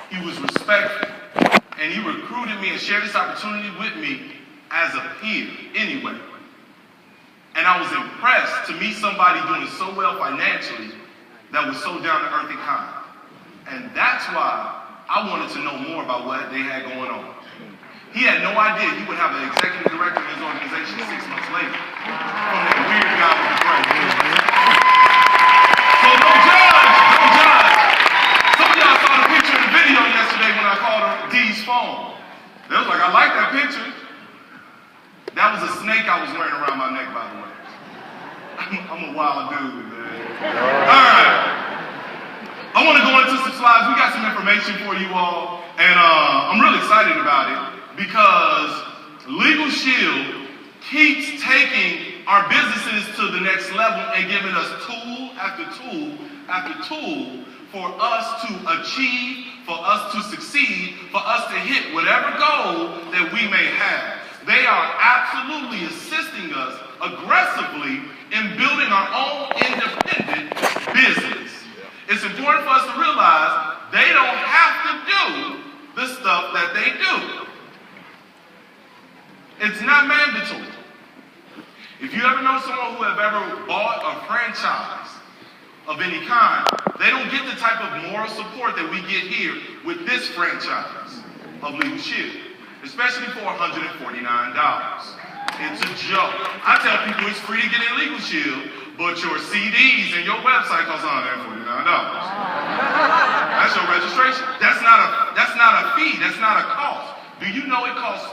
He was respectful. And he recruited me and shared this opportunity with me as a peer anyway. And I was impressed to meet somebody doing so well financially that was so down to earth and kind. And that's why I wanted to know more about what they had going on. He had no idea he would have an executive director in his organization 6 months later. From that weird guy with the brain. So don't judge, don't judge. Some of y'all saw the picture in the video yesterday when I called D's phone. They was like, I like that picture. That was a snake I was wearing around my neck, by the way. I'm a wild dude, man. All right. I want to go into some slides. We got some information for you all, and I'm really excited about it because Legalshield keeps taking our businesses to the next level and giving us tool after tool after tool for us to achieve, for us to succeed, for us to hit whatever goal that we may have. They are absolutely assisting us aggressively in building our own independent business. It's important for us to realize they don't have to do the stuff that they do. It's not mandatory. If you ever know someone who have ever bought a franchise of any kind, they don't get the type of moral support that we get here with this franchise of Legalshield, especially for $149. It's a joke. I tell people it's free to get in Legalshield, but your CDs and your website costs $149. That's your registration. That's not a fee. That's not a cost. Do you know it costs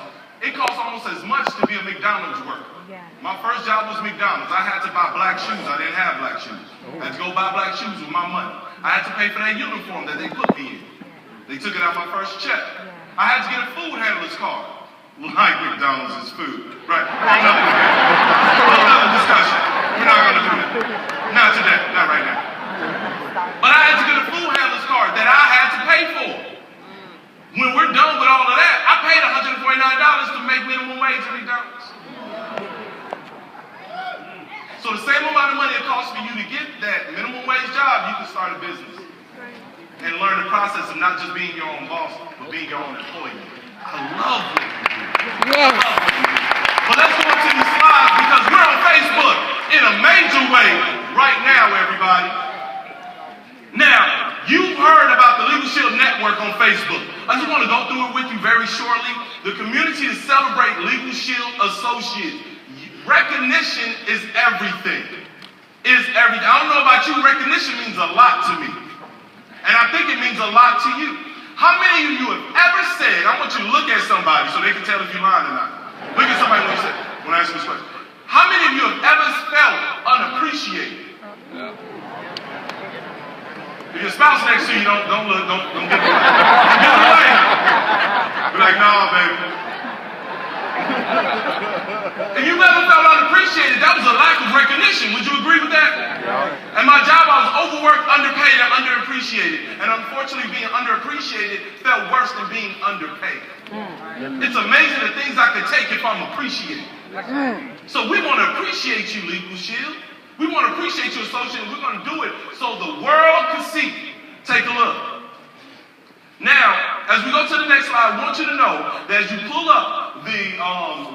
almost as much to be a McDonald's worker? Yeah. My first job was McDonald's. I had to buy black shoes. I didn't have black shoes. I had to go buy black shoes with my money. I had to pay for that uniform that they put me in. They took it out my first check. I had to get a food handler's card. Like McDonald's is food. Right. Another discussion. We're not going to do that. Not today. Not right now. But I had to get a food handler's card that I had to pay for. When we're done with all of that, I paid $149 to make minimum wage at McDonald's. So the same amount of money it costs for you to get that minimum wage job, you can start a business. And learn the process of not just being your own boss, but being your own employee. I love what you do. Yes. But let's go into these slides because we're on Facebook in a major way right now, everybody. Now, you've heard about the Legalshield Network on Facebook. I just want to go through it with you very shortly. The community to celebrate Legalshield Associates. Recognition is everything. I don't know about you, recognition means a lot to me. And I think it means a lot to you. How many of you have ever said, I want you to look at somebody so they can tell if you're lying or not. Look at somebody when I ask you this question. How many of you have ever felt unappreciated? Yeah. If your spouse next to you, don't look, don't get away. Get away. Be like, nah, baby. If you've ever felt unappreciated, that was a lack of recognition. Would you agree with that? Yeah. And my job, I was overworked, underpaid, and underappreciated. And unfortunately, being underappreciated felt worse than being underpaid. It's amazing the things I could take if I'm appreciated. So we want to appreciate you, Legalshield. We want to appreciate you, associate. We're going to do it so the world can see. Take a look. Now, as we go to the next slide, I want you to know that as you pull up the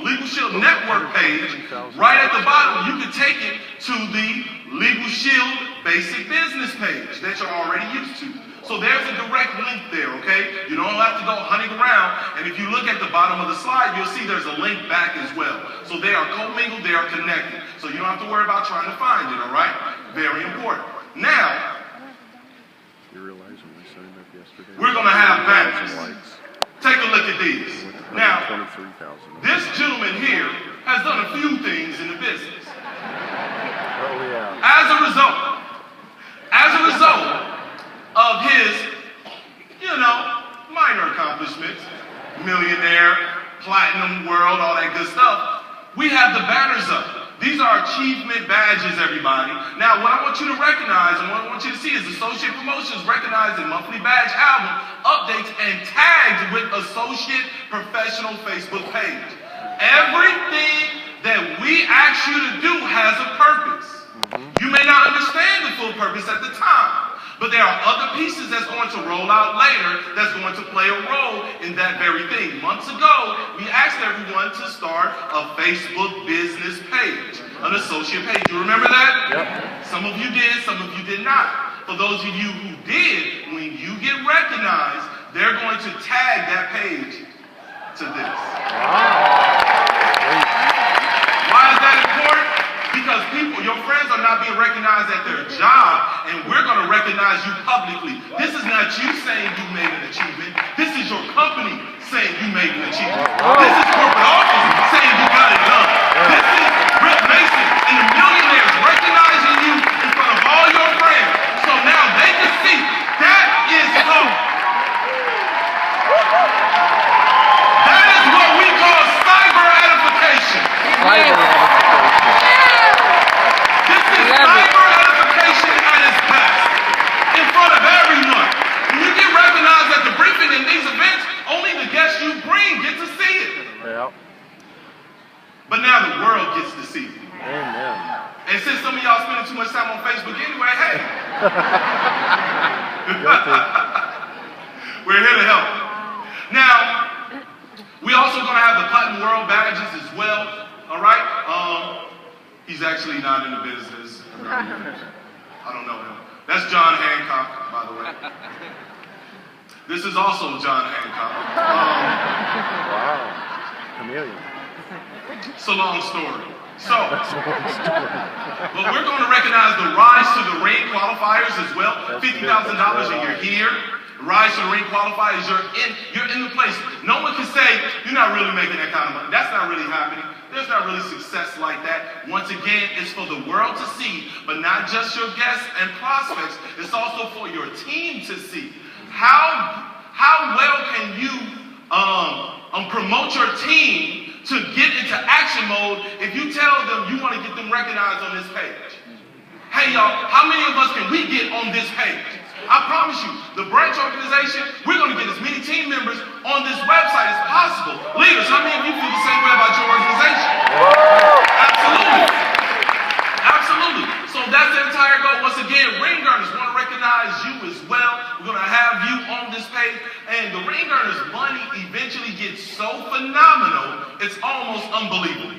Legalshield Network page, right at the bottom, you can take it to the Legalshield Basic Business page that you're already used to. So there's a direct link there, okay? You don't have to go hunting around. And if you look at the bottom of the slide, you'll see there's a link back as well. So they are commingled, they are connected. So you don't have to worry about trying to find it, all right? Very important. Now, you realize when we signed up yesterday, we're going to have banners. Take a look at these. Now, this gentleman here has done a few things in the business. Oh, yeah. As a result of his, minor accomplishments, millionaire, platinum world, all that good stuff, we have the banners up. These are achievement badges, everybody. Now, what I want you to recognize and what I want you to see is Associate Promotions recognizing monthly badge album updates and tagged with Associate Professional Facebook page. Everything that we ask you to do has a purpose. You may not understand the full purpose at the time, But there are other pieces that's going to roll out later that's going to play a role in that very thing. Months ago, we asked everyone to start a Facebook business page, an associate page. You remember that? Yep. Some of you did, some of you did not. For those of you who did, when you get recognized, they're going to tag that page to this. Why is that important? Because people, your friends are not being recognized at their job, and we're going to recognize you publicly. This is not you saying you made an achievement. This is your company saying you made an achievement. This is corporate office saying you got it done. This is Rick Mason and the millionaires recognizing you in front of all your friends. So now they can see that is hope. That is what we call cyber edification. This is cyber edification at its best, in front of everyone. When you get recognized at the briefing in these events, only the guests you bring get to see it. Yep. But now the world gets to see it. Amen. And since some of y'all spending too much time on Facebook anyway, hey. We're here to help. Now, we also going to have the Platinum World badges as well. All right? He's actually not in the business. I don't know him. That's John Hancock, by the way. This is also John Hancock. Wow. Chameleon. It's a long story. So, but we're going to recognize the Rise to the Ring qualifiers as well. $50,000 and you're here. Rise to the Ring qualifiers, you're in the place. No one can say, you're not really making that kind of money. That's not really happening. There's not really success like that. Once again, it's for the world to see, but not just your guests and prospects. It's also for your team to see. How well can you promote your team to get into action mode if you tell them you want to get them recognized on this page? Hey y'all, how many of us can we get on this page? I promise you, the branch organization, we're going to get as many team members on this website as possible. Leaders, how many of you feel the same way about your organization? Absolutely. Absolutely. So that's the entire goal. Once again, ring earners want to recognize you as well. We're going to have you on this page. And the ring earners money eventually gets so phenomenal, it's almost unbelievable.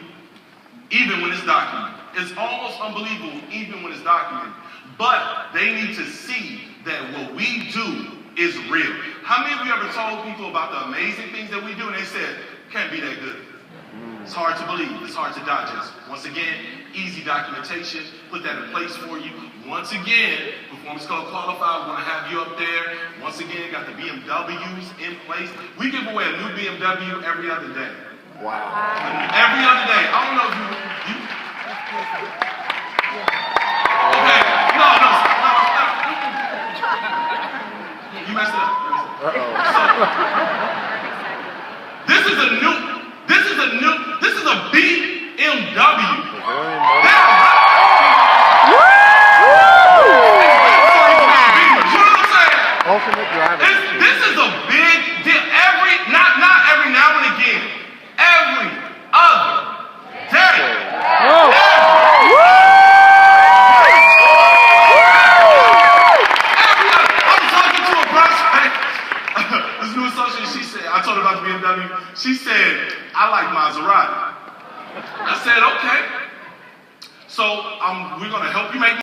Even when it's documented. It's almost unbelievable even when it's documented. But they need to see that what we do is real. How many of you ever told people about the amazing things that we do and they said, can't be that good? It's hard to believe. It's hard to digest. Once again, easy documentation. Put that in place for you. Once again, Performance Code Qualified, we're going to have you up there. Once again, got the BMWs in place. We give away a new BMW every other day. Wow. Every other day. I don't know if you okay. No. You messed it up. So, this is a BMW. Ultimate driver. This is a big deal. Not every now and again. Every other day. I told her about the BMW. She said, I like Maserati. I said, okay. So we're going to help you make